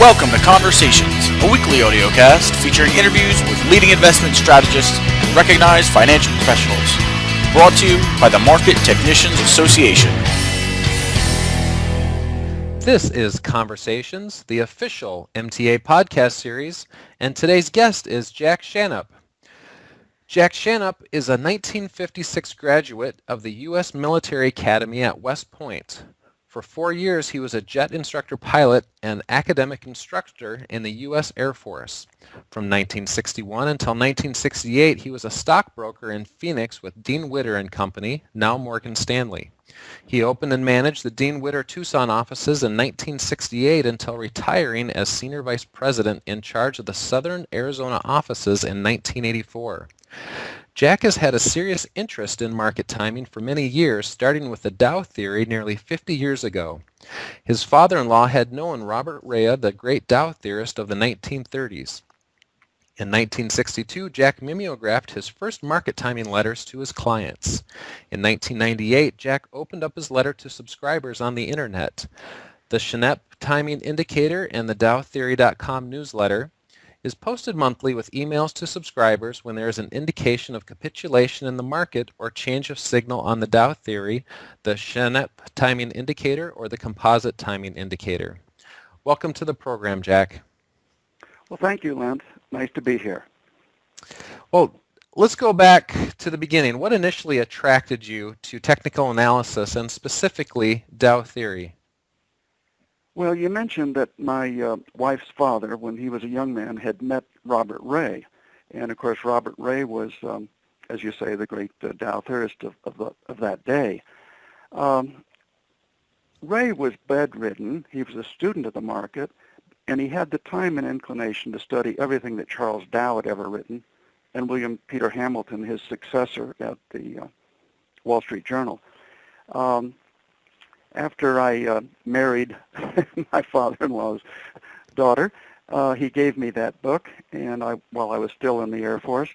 Welcome to Conversations, a weekly audiocast featuring interviews with leading investment strategists and recognized financial professionals. Brought to you by the Market Technicians Association. This is Conversations, the official MTA Podcast Series, and today's guest is Jack Schannep. Jack Schannep is a 1956 graduate of the U.S. Military Academy at West Point. For 4 years, he was a jet instructor pilot and academic instructor in the U.S. Air Force. From 1961 until 1968, he was a stockbroker in Phoenix with Dean Witter and Company, now Morgan Stanley. He opened and managed the Dean Witter Tucson offices in 1968 until retiring as Senior Vice President in charge of the Southern Arizona offices in 1984. Jack has had a serious interest in market timing for many years, starting with the Dow Theory nearly 50 years ago. His father-in-law had known Robert Rea, the great Dow theorist of the 1930s. In 1962, Jack mimeographed his first market timing letters to his clients. In 1998, Jack opened up his letter to subscribers on the internet. The Schannep Timing Indicator and the DowTheory.com newsletter is posted monthly with emails to subscribers when there is an indication of capitulation in the market or change of signal on the Dow Theory, the Schannep Timing Indicator, or the Composite Timing Indicator. Welcome to the program, Jack. Well, thank you, Lance. Nice to be here. Well, let's go back to the beginning. What initially attracted you to technical analysis and specifically Dow Theory? Well, you mentioned that my wife's father, when he was a young man, had met Robert Rea. And, of course, Robert Rea was, as you say, the great Dow theorist of that day. Rea was bedridden. He was a student of the market, and he had the time and inclination to study everything that Charles Dow had ever written, and William Peter Hamilton, his successor at the Wall Street Journal. After I married my father-in-law's daughter, he gave me that book, and while I was still in the Air Force,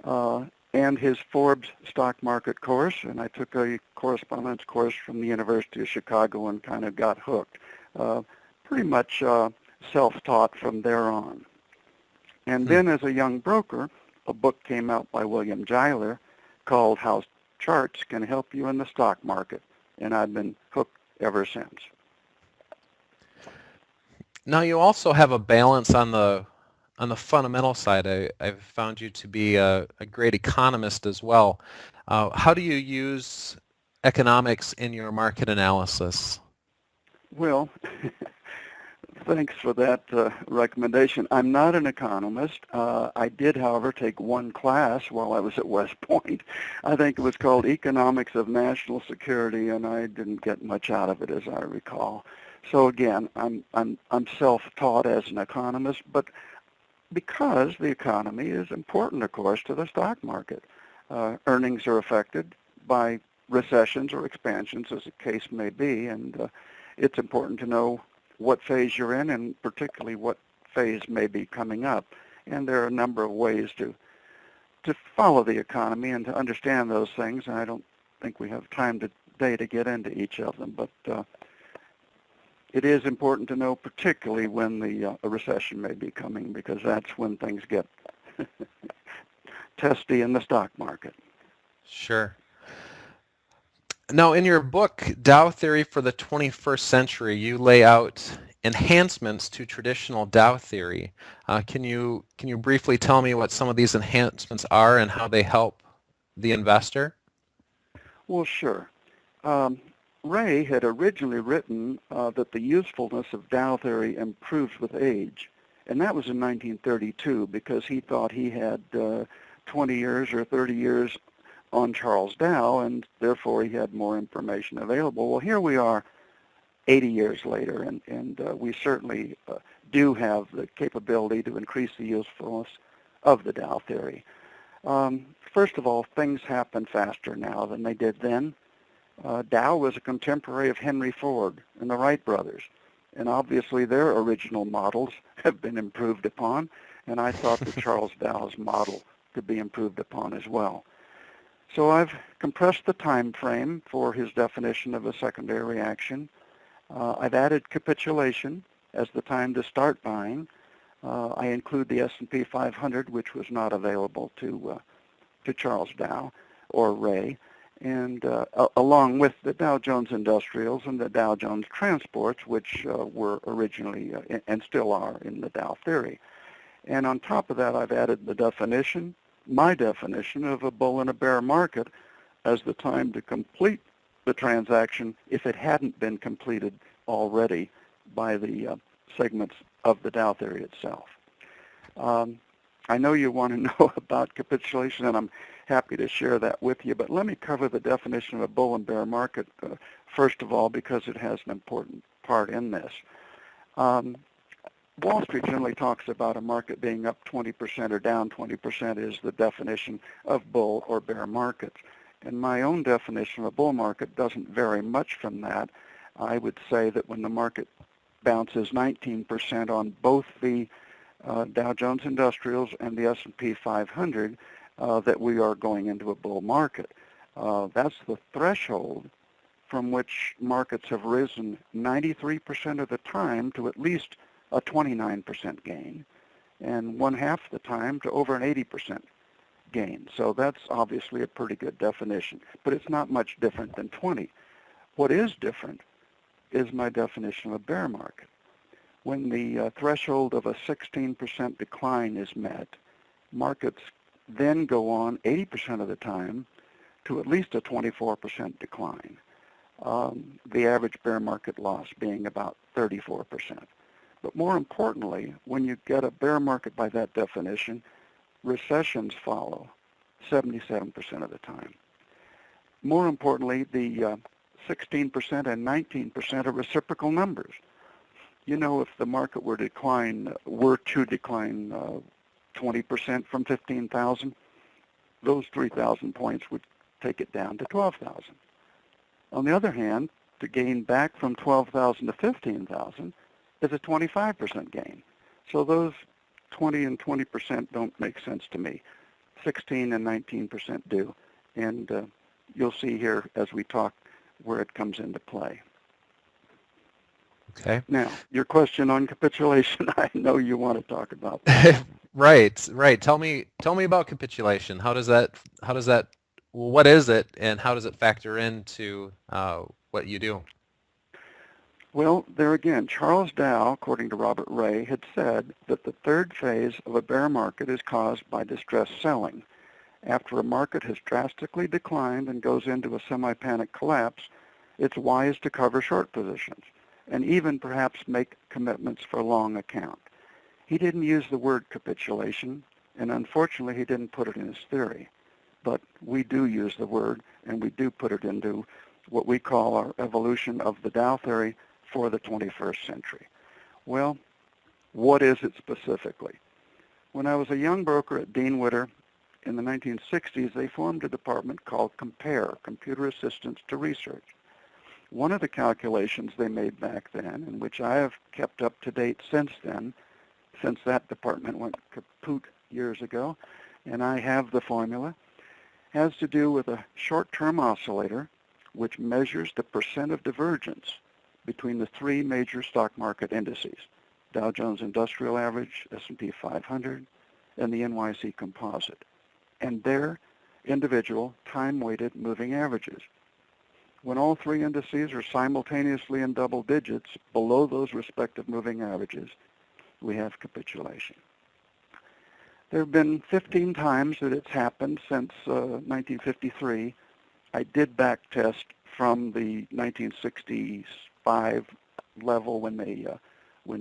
and his Forbes stock market course, and I took a correspondence course from the University of Chicago and kind of got hooked. Pretty much self-taught from there on. And then as a young broker, a book came out by William Giler called How Charts Can Help You in the Stock Market, and I've been hooked ever since. Now you also have a balance on the fundamental side. I've found you to be a great economist as well. How do you use economics in your market analysis? Well, thanks for that recommendation. I'm not an economist. I did, however, take one class while I was at West Point. I think it was called Economics of National Security, and I didn't get much out of it, as I recall. So again, I'm self-taught as an economist, but because the economy is important, of course, to the stock market. Earnings are affected by recessions or expansions, as the case may be, and it's important to know what phase you're in, and particularly what phase may be coming up. And there are a number of ways to follow the economy and to understand those things, and I don't think we have time today to get into each of them, but it is important to know particularly when a recession may be coming, because that's when things get testy in the stock market. Sure. Now, in your book, Dow Theory for the 21st Century, you lay out enhancements to traditional Dow theory. Can you briefly tell me what some of these enhancements are and how they help the investor? Well, sure. Ray had originally written that the usefulness of Dow theory improves with age, and that was in 1932 because he thought he had 20 years or 30 years on Charles Dow, and therefore he had more information available. Well, here we are 80 years later, and we certainly do have the capability to increase the usefulness of the Dow theory. First of all, things happen faster now than they did then. Dow was a contemporary of Henry Ford and the Wright brothers, and obviously their original models have been improved upon, and I thought that Charles Dow's model could be improved upon as well. So I've compressed the time frame for his definition of a secondary reaction. I've added capitulation as the time to start buying. I include the S&P 500, which was not available to Charles Dow or Ray, and along with the Dow Jones Industrials and the Dow Jones Transports, which were originally and still are in the Dow Theory. And on top of that, I've added the definition, my definition of a bull and a bear market as the time to complete the transaction if it hadn't been completed already by the segments of the Dow Theory itself. I know you want to know about capitulation, and I'm happy to share that with you, but let me cover the definition of a bull and bear market first of all, because it has an important part in this. Wall Street generally talks about a market being up 20% or down 20% is the definition of bull or bear markets. And my own definition of a bull market doesn't vary much from that. I would say that when the market bounces 19% on both the Dow Jones Industrials and the S&P 500, that we are going into a bull market. That's the threshold from which markets have risen 93% of the time to at least a 29% gain, and one half the time to over an 80% gain. So that's obviously a pretty good definition, but it's not much different than 20. What is different is my definition of a bear market. When the threshold of a 16% decline is met, markets then go on 80% of the time to at least a 24% decline, the average bear market loss being about 34%. But more importantly, when you get a bear market by that definition, recessions follow 77% of the time. More importantly, the 16% and 19% are reciprocal numbers. You know, if the market were to decline 20% from 15,000, those 3,000 points would take it down to 12,000. On the other hand, to gain back from 12,000 to 15,000 is a 25% gain. So those 20 and 20% don't make sense to me. 16 and 19% do. And you'll see here as we talk where it comes into play. Okay. Now, your question on capitulation, I know you want to talk about that. Right. Tell me about capitulation. What is it, and how does it factor into what you do? Well, there again, Charles Dow, according to Robert Ray, had said that the third phase of a bear market is caused by distressed selling. After a market has drastically declined and goes into a semi-panic collapse, it's wise to cover short positions and even perhaps make commitments for a long account. He didn't use the word capitulation, and unfortunately he didn't put it in his theory. But we do use the word, and we do put it into what we call our evolution of the Dow Theory for the 21st century. Well, what is it specifically? When I was a young broker at Dean Witter in the 1960s, they formed a department called COMPARE, Computer Assistance to Research. One of the calculations they made back then, and which I have kept up to date since then, since that department went kaput years ago, and I have the formula, has to do with a short-term oscillator which measures the percent of divergence between the three major stock market indices, Dow Jones Industrial Average, S&P 500, and the NYSE Composite, and their individual time-weighted moving averages. When all three indices are simultaneously in double digits below those respective moving averages, we have capitulation. There have been 15 times that it's happened since 1953. I did back test from the 1965 level when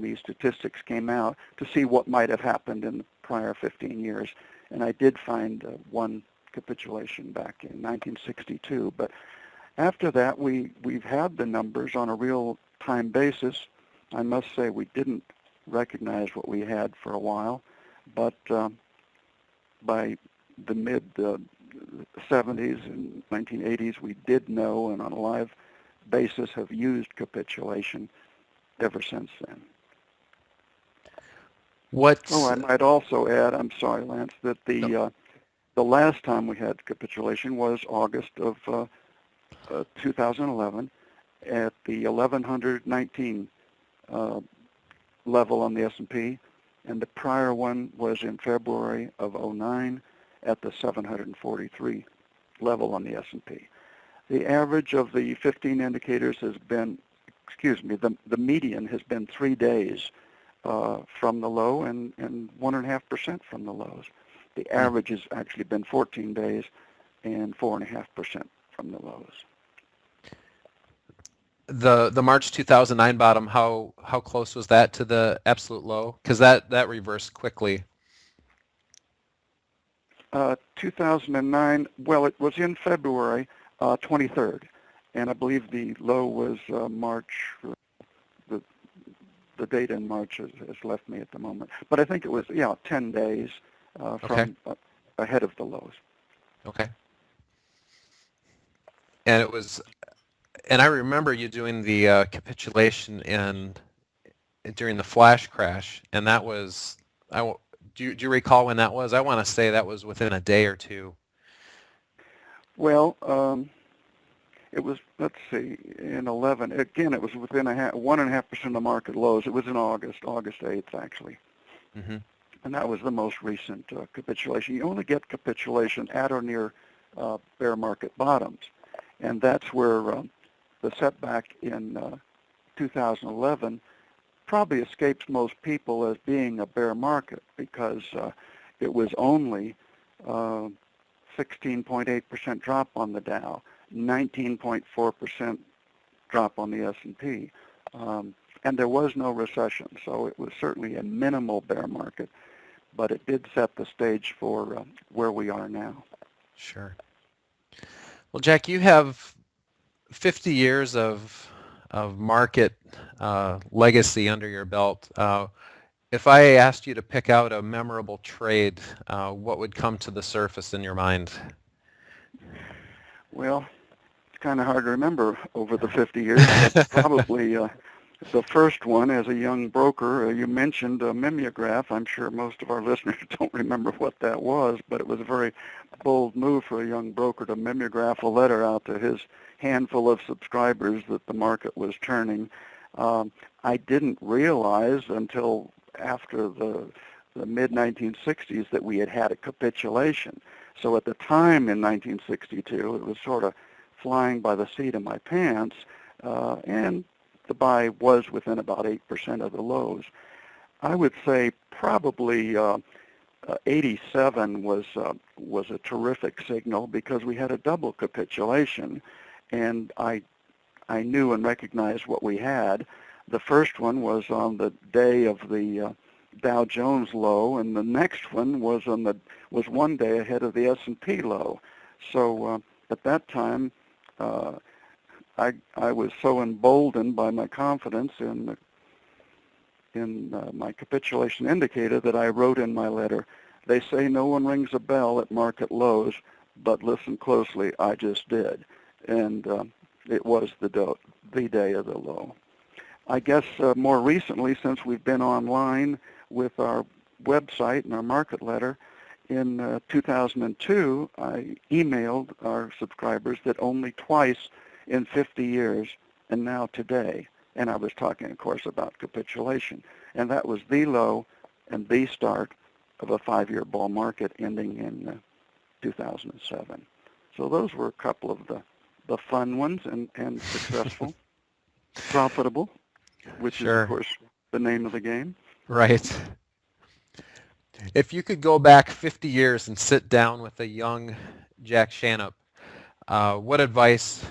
these statistics came out to see what might have happened in the prior 15 years, and I did find one capitulation back in 1962. But after that, we've had the numbers on a real-time basis. I must say we didn't recognize what we had for a while, but by the mid-70s and 1980s, we did know, and on a live basis have used capitulation ever since then. I might also add, I'm sorry, Lance, that the last time we had capitulation was August of 2011 at the 1119 level on the S&P, and the prior one was in February of '09 at the 743 level on the S&P. The average of the 15 indicators has been, the median has been 3 days from the low and 1.5% from the lows. The average has actually been 14 days and 4.5% from the lows. The March 2009 bottom, how close was that to the absolute low? Because that reversed quickly. 2009, well, it was in February 23rd, and I believe the low was March. The date in March has left me at the moment, but I think it was 10 days from ahead of the lows. Okay. And it was, and I remember you doing the capitulation during the flash crash, and that was, do you recall when that was? I want to say that was within a day or two. Well, it was, let's see, in 11. Again, it was within 1.5% of the market lows. It was in August 8th, actually. Mm-hmm. And that was the most recent capitulation. You only get capitulation at or near bear market bottoms. And that's where the setback in 2011 probably escapes most people as being a bear market, because it was only 16.8% drop on the Dow, 19.4% drop on the S&P. And there was no recession, so it was certainly a minimal bear market, but it did set the stage for where we are now. Sure. Well, Jack, you have 50 years of market legacy under your belt. If I asked you to pick out a memorable trade, what would come to the surface in your mind? Well, it's kind of hard to remember over the 50 years, but probably the first one as a young broker. You mentioned a mimeograph. I'm sure most of our listeners don't remember what that was, but it was a very bold move for a young broker to mimeograph a letter out to his handful of subscribers that the market was turning. I didn't realize until after the mid-1960s that we had a capitulation. So at the time in 1962, it was sort of flying by the seat of my pants, and the buy was within about 8% of the lows. I would say probably 87 was a terrific signal, because we had a double capitulation, and I knew and recognized what we had. The first one was on the day of the Dow Jones low, and the next one was was 1 day ahead of the S&P low. So at that time, I was so emboldened by my confidence in my capitulation indicator that I wrote in my letter, "They say no one rings a bell at market lows, but listen closely, I just did." And it was the day of the low. I guess more recently, since we've been online with our website and our market letter, in 2002, I emailed our subscribers that only twice in 50 years, and now today, and I was talking, of course, about capitulation, and that was the low and the start of a 5-year bull market ending in 2007. So those were a couple of the fun ones and successful, profitable, which is, of course, the name of the game. Right. If you could go back 50 years and sit down with a young Jack Schannep, what advice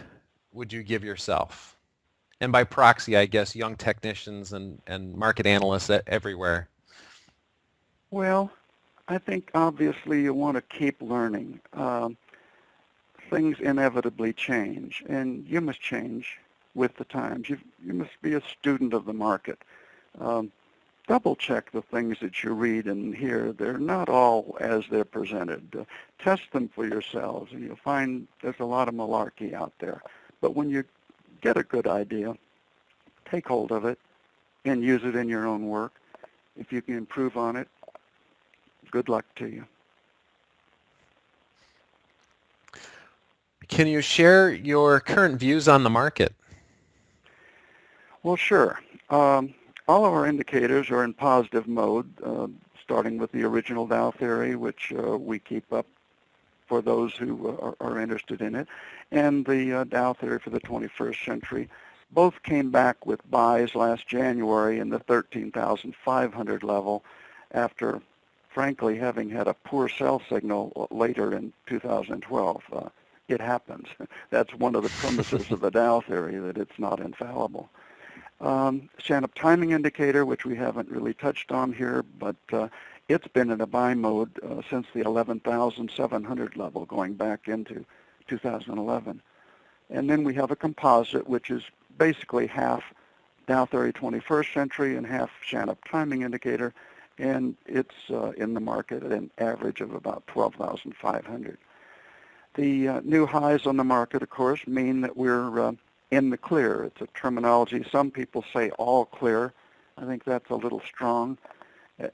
would you give yourself? And by proxy, I guess, young technicians and market analysts everywhere. Well, I think obviously you want to keep learning. Things inevitably change, and you must change with the times. You must be a student of the market. Double check the things that you read and hear. They're not all as they're presented. Test them for yourselves, and you'll find there's a lot of malarkey out there. But when you get a good idea, take hold of it and use it in your own work. If you can improve on it, good luck to you. Can you share your current views on the market? Well, sure. all of our indicators are in positive mode, starting with the original Dow Theory, which we keep up for those who are interested in it, and the Dow Theory for the 21st century. Both came back with buys last January in the 13,500 level after, frankly, having had a poor sell signal later in 2012. It happens. That's one of the premises of the Dow Theory, that it's not infallible. Schannep timing indicator, which we haven't really touched on here, but it's been in a buy mode since the 11,700 level going back into 2011. And then we have a composite, which is basically half Dow Theory 21st century and half Schannep timing indicator, and it's in the market at an average of about 12,500. The new highs on the market, of course, mean that we're in the clear. It's a terminology. Some people say all clear. I think that's a little strong.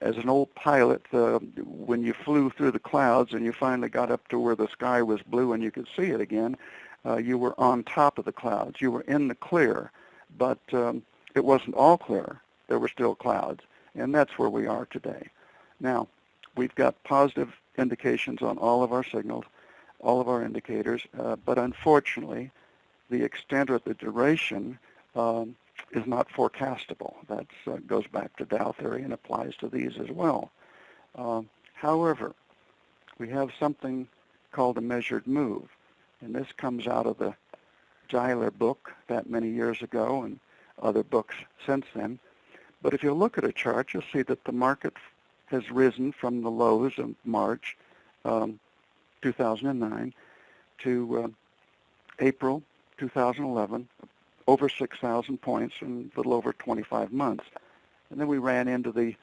As an old pilot, when you flew through the clouds and you finally got up to where the sky was blue and you could see it again, you were on top of the clouds. You were in the clear, but it wasn't all clear. There were still clouds, and that's where we are today. Now, we've got positive indications on all of our signals, all of our indicators, but unfortunately, the extent or the duration is not forecastable. That goes back to Dow Theory and applies to these as well. However, we have something called a measured move, and this comes out of the Giler book that many years ago and other books since then. But if you look at a chart, you'll see that the market has risen from the lows of March 2009 to April 2011, over 6,000 points in a little over 25 months. And then we ran into the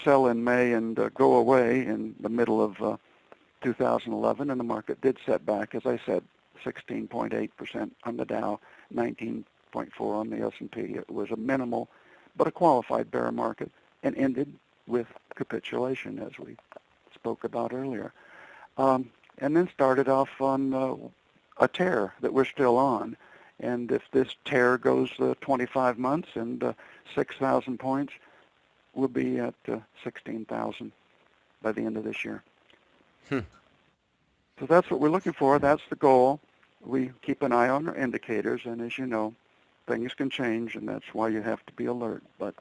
sell in May and go away in the middle of 2011, and the market did set back, as I said, 16.8% on the Dow, 19.4% on the S&P. It was a minimal but a qualified bear market, and ended with capitulation, as we spoke about earlier. And then started off on a tear that we're still on. And if this tear goes 25 months and 6,000 points, we'll be at 16,000 by the end of this year. So that's what we're looking for. That's the goal. We keep an eye on our indicators, and as you know, things can change, and that's why you have to be alert. But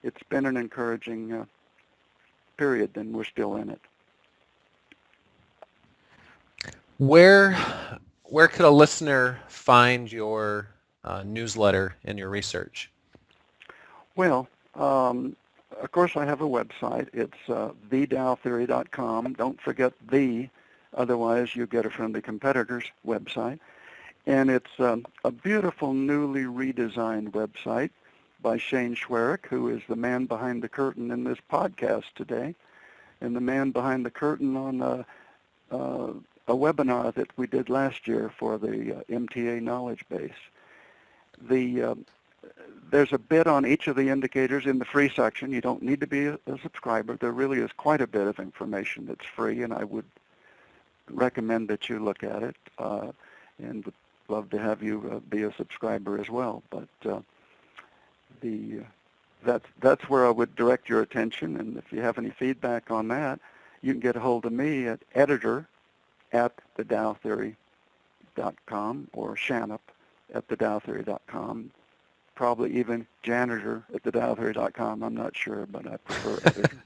it's been an encouraging period, and we're still in it. Where could a listener find your newsletter and your research? Well, of course, I have a website. It's thedowtheory.com. Don't forget the, otherwise you get it from the competitor's website. And it's a beautiful, newly redesigned website by Shane Schwerik, who is the man behind the curtain in this podcast today, and the man behind the curtain on a webinar that we did last year for the MTA knowledge base. There's a bit on each of the indicators in the free section. You don't need to be a subscriber. There really is quite a bit of information that's free, and I would recommend that you look at it, and would love to have you be a subscriber as well. But that's where I would direct your attention, and if you have any feedback on that, you can get a hold of me at editor@thedowtheory.com or Schannep@thedowtheory.com, probably even janitor@thedowtheory.com. I'm not sure, but I prefer editor.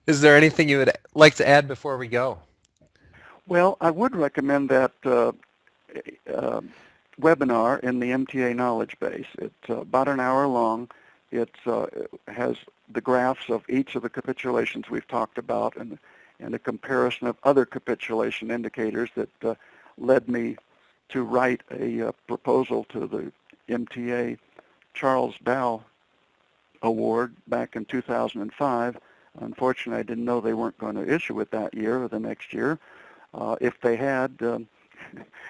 Is there anything you would like to add before we go? Well, I would recommend that webinar in the MTA knowledge base. It's about an hour long. It has the graphs of each of the capitulations we've talked about and a comparison of other capitulation indicators that led me to write a proposal to the MTA Charles Dow Award back in 2005. Unfortunately, I didn't know they weren't going to issue it that year or the next year. If they had,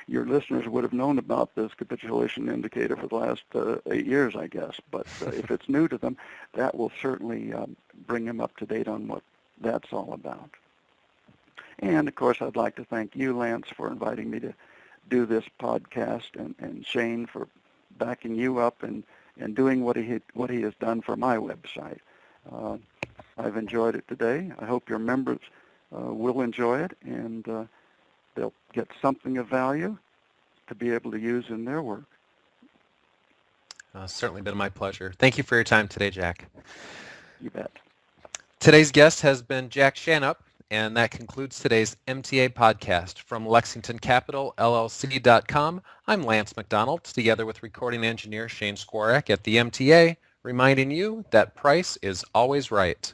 your listeners would have known about this capitulation indicator for the last 8 years, I guess. But if it's new to them, that will certainly bring them up to date on what that's all about. And, of course, I'd like to thank you, Lance, for inviting me to do this podcast, and Shane for backing you up and and doing what he has done for my website. I've enjoyed it today. I hope your members will enjoy it, and they'll get something of value to be able to use in their work. Certainly been my pleasure. Thank you for your time today, Jack. You bet. Today's guest has been Jack Schannep, and that concludes today's MTA podcast. From LexingtonCapitalLLC.com, I'm Lance McDonald, together with recording engineer Shane Skwarek at the MTA, reminding you that price is always right.